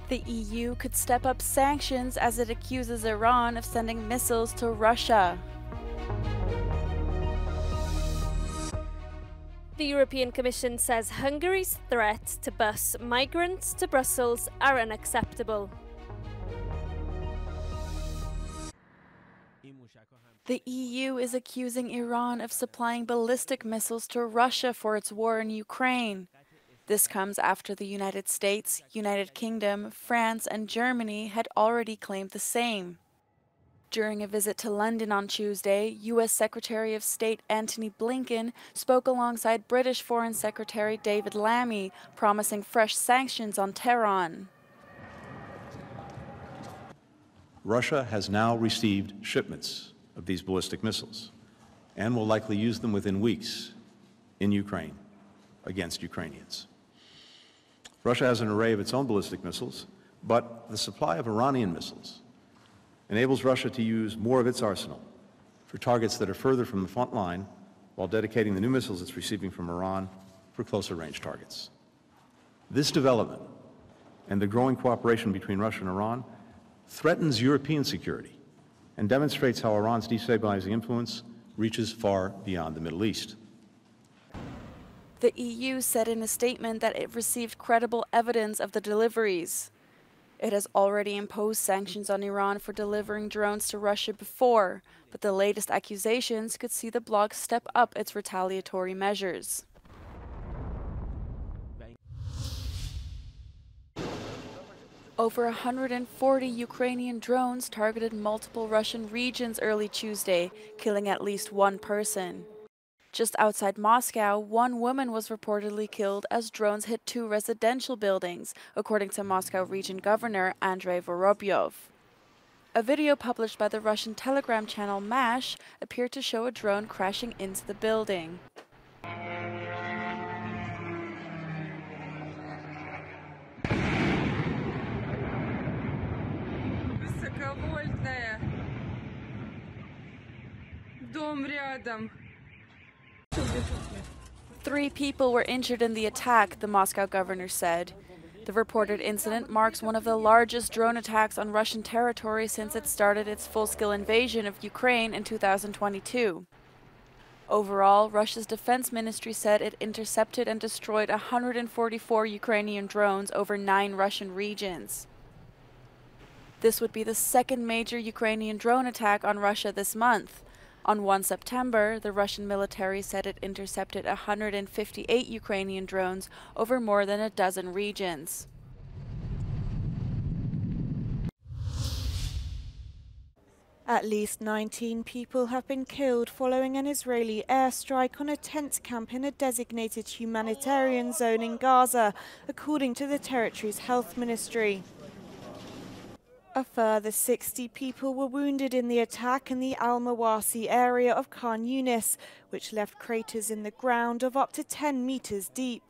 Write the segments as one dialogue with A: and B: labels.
A: The EU could step up sanctions as it accuses Iran of sending missiles to Russia.
B: The European Commission says Hungary's threat to bus migrants to Brussels are unacceptable.
A: The EU is accusing Iran of supplying ballistic missiles to Russia for its war in Ukraine. This comes after the United States, United Kingdom, France, and Germany had already claimed the same. During a visit to London on Tuesday, U.S. Secretary of State Antony Blinken spoke alongside British Foreign Secretary David Lammy, promising fresh sanctions on Tehran.
C: Russia has now received shipments of these ballistic missiles and will likely use them within weeks in Ukraine against Ukrainians. Russia has an array of its own ballistic missiles, but the supply of Iranian missiles enables Russia to use more of its arsenal for targets that are further from the front line while dedicating the new missiles it's receiving from Iran for closer range targets. This development and the growing cooperation between Russia and Iran threatens European security and demonstrates how Iran's destabilizing influence reaches far beyond the Middle East.
A: The EU said in a statement that it received credible evidence of the deliveries. It has already imposed sanctions on Iran for delivering drones to Russia before, but the latest accusations could see the bloc step up its retaliatory measures. Over 140 Ukrainian drones targeted multiple Russian regions early Tuesday, killing at least one person. Just outside Moscow, one woman was reportedly killed as drones hit two residential buildings, according to Moscow Region Governor Andrei Vorobyov. A video published by the Russian Telegram channel MASH appeared to show a drone crashing into the building. Three people were injured in the attack, the Moscow governor said. The reported incident marks one of the largest drone attacks on Russian territory since it started its full-scale invasion of Ukraine in 2022. Overall, Russia's defense ministry said it intercepted and destroyed 144 Ukrainian drones over 9 Russian regions. This would be the second major Ukrainian drone attack on Russia this month. On 1 September, the Russian military said it intercepted 158 Ukrainian drones over more than a dozen regions.
D: At least 19 people have been killed following an Israeli airstrike on a tent camp in a designated humanitarian zone in Gaza, according to the territory's health ministry. A further 60 people were wounded in the attack in the Al-Mawasi area of Khan Yunis, which left craters in the ground of up to 10 meters deep.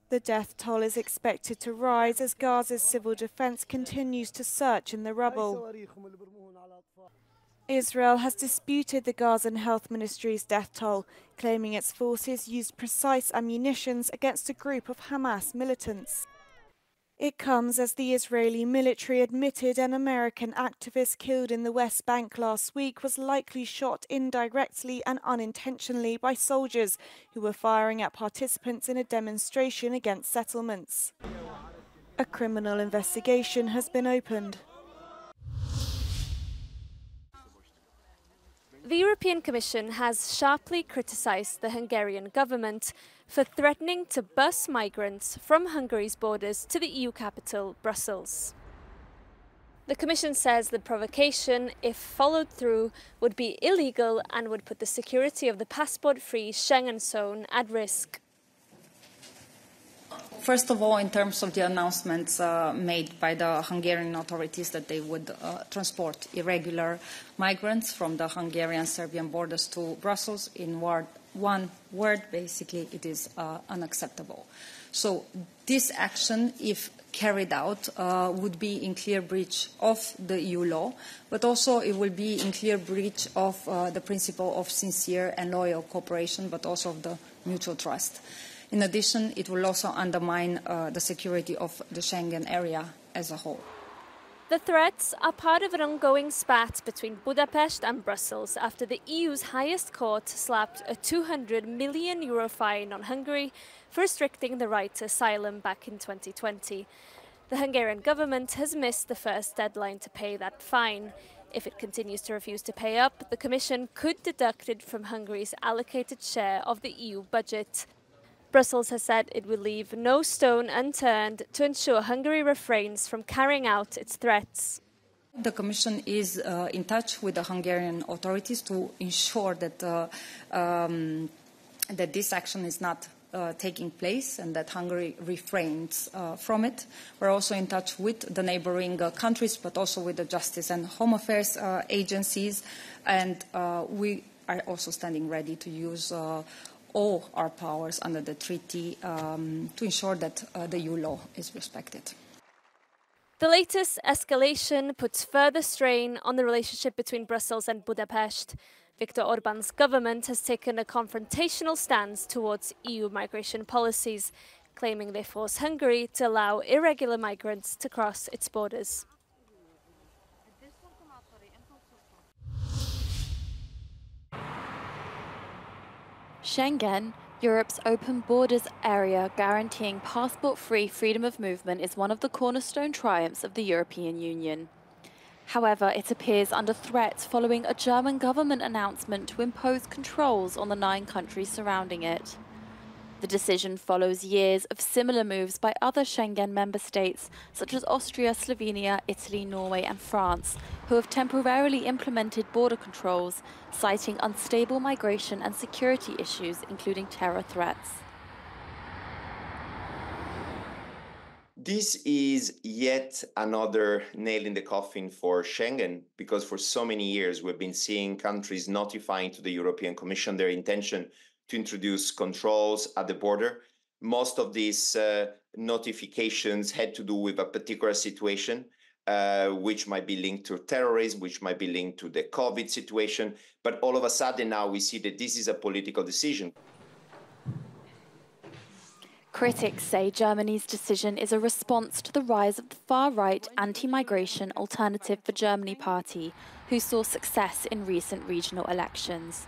D: The death toll is expected to rise as Gaza's civil defense continues to search in the rubble. Israel has disputed the Gazan Health Ministry's death toll, claiming its forces used precise ammunitions against a group of Hamas militants. It comes as the Israeli military admitted an American activist killed in the West Bank last week was likely shot indirectly and unintentionally by soldiers who were firing at participants in a demonstration against settlements. A criminal investigation has been opened.
B: The European Commission has sharply criticised the Hungarian government for threatening to bus migrants from Hungary's borders to the EU capital, Brussels. The Commission says the provocation, if followed through, would be illegal and would put the security of the passport-free Schengen zone at risk.
E: First of all, in terms of the announcements made by the Hungarian authorities that they would transport irregular migrants from the Hungarian-Serbian borders to Brussels, in one word, basically, it is unacceptable. So this action, if carried out, would be in clear breach of the EU law, but also it will be in clear breach of the principle of sincere and loyal cooperation, but also of the mutual trust. In addition, it will also undermine the security of the Schengen area as a whole.
B: The threats are part of an ongoing spat between Budapest and Brussels after the EU's highest court slapped a €200 million fine on Hungary for restricting the right to asylum back in 2020. The Hungarian government has missed the first deadline to pay that fine. If it continues to refuse to pay up, the Commission could deduct it from Hungary's allocated share of the EU budget. Brussels has said it will leave no stone unturned to ensure Hungary refrains from carrying out its threats.
E: The Commission is in touch with the Hungarian authorities to ensure that, that this action is not taking place and that Hungary refrains from it. We're also in touch with the neighboring countries, but also with the Justice and Home Affairs agencies, and we are also standing ready to use all our powers under the treaty to ensure that the EU law is respected.
B: The latest escalation puts further strain on the relationship between Brussels and Budapest. Viktor Orban's government has taken a confrontational stance towards EU migration policies, claiming they force Hungary to allow irregular migrants to cross its borders.
A: Schengen, Europe's open borders area guaranteeing passport-free freedom of movement, is one of the cornerstone triumphs of the European Union. However, it appears under threat following a German government announcement to impose controls on the 9 countries surrounding it. The decision follows years of similar moves by other Schengen member states, such as Austria, Slovenia, Italy, Norway and France, who have temporarily implemented border controls, citing unstable migration and security issues, including terror threats.
F: This is yet another nail in the coffin for Schengen, because for so many years we've been seeing countries notifying to the European Commission their intention to introduce controls at the border. Most of these notifications had to do with a particular situation, which might be linked to terrorism, which might be linked to the COVID situation. But all of a sudden now we see that this is a political decision.
A: Critics say Germany's decision is a response to the rise of the far-right anti-migration Alternative for Germany party, who saw success in recent regional elections.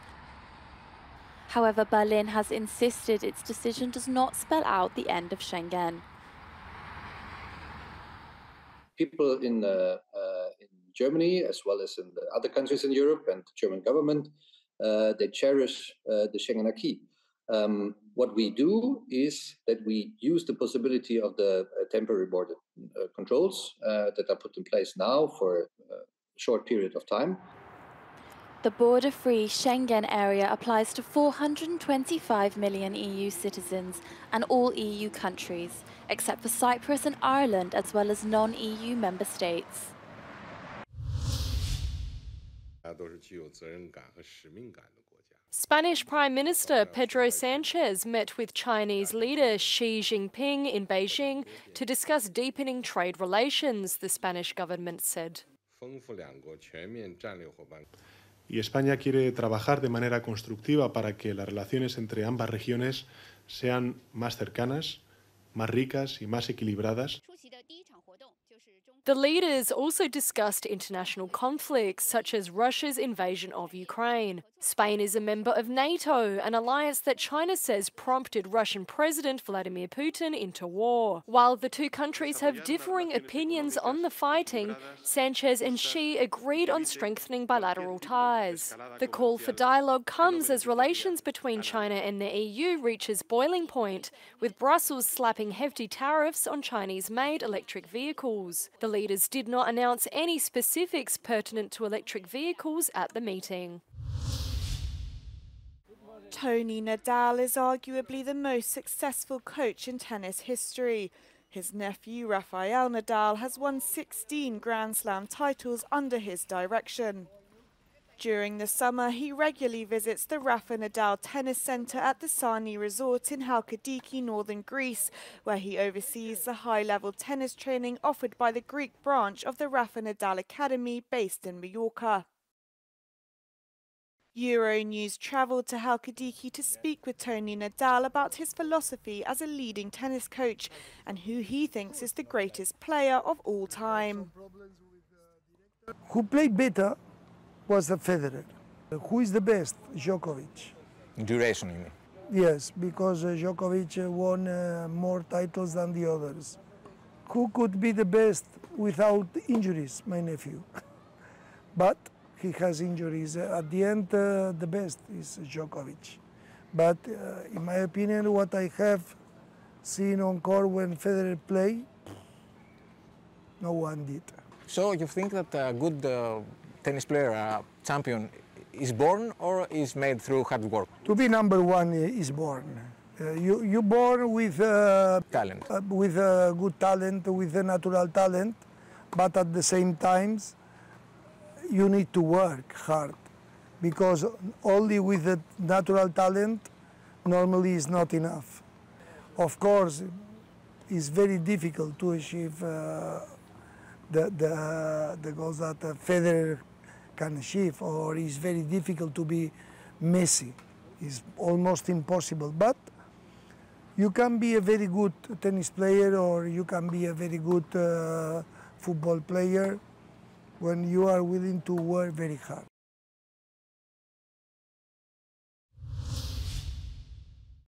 A: However, Berlin has insisted its decision does not spell out the end of Schengen.
G: People in Germany, as well as in the other countries in Europe and the German government, they cherish the Schengen acquis. What we do is that we use the possibility of the temporary border controls that are put in place now for a short period of time.
A: The border-free Schengen area applies to 425 million EU citizens and all EU countries, except for Cyprus and Ireland, as well as non-EU member states.
H: Spanish Prime Minister Pedro Sanchez met with Chinese leader Xi Jinping in Beijing to discuss deepening trade relations, the Spanish government said.
I: Y España quiere trabajar de manera constructiva para que las relaciones entre ambas regiones sean más cercanas, más ricas y más equilibradas.
H: The leaders also discussed international conflicts, such as Russia's invasion of Ukraine. Spain is a member of NATO, an alliance that China says prompted Russian President Vladimir Putin into war. While the two countries have differing opinions on the fighting, Sanchez and Xi agreed on strengthening bilateral ties. The call for dialogue comes as relations between China and the EU reaches boiling point, with Brussels slapping hefty tariffs on Chinese-made electric vehicles. The leaders did not announce any specifics pertinent to electric vehicles at the meeting.
D: Tony Nadal is arguably the most successful coach in tennis history. His nephew, Rafael Nadal, has won 16 Grand Slam titles under his direction. During the summer, he regularly visits the Rafa Nadal Tennis Centre at the Sani Resort in Halkidiki, northern Greece, where he oversees the high-level tennis training offered by the Greek branch of the Rafa Nadal Academy based in Mallorca. Euronews travelled to Halkidiki to speak with Tony Nadal about his philosophy as a leading tennis coach and who he thinks is the greatest player of all time.
J: Who played better was the Federer. Who is the best? Djokovic.
K: Duration, you mean?
J: Yes, because Djokovic won more titles than the others. Who could be the best without injuries? My nephew. But he has injuries. At the end, the best is Djokovic. But in my opinion, what I have seen on court when Federer play, no one did.
K: So you think that a good tennis player, a champion, is born or is made through hard work?
J: To be number one is born. You're born with
K: talent,
J: with good talent, with a natural talent, but at the same time, you need to work hard, because only with the natural talent normally is not enough. Of course, it's very difficult to achieve the goals that Federer can achieve, or it's very difficult to be Messi. It's almost impossible, but you can be a very good tennis player or you can be a very good football player when you are willing to work very hard.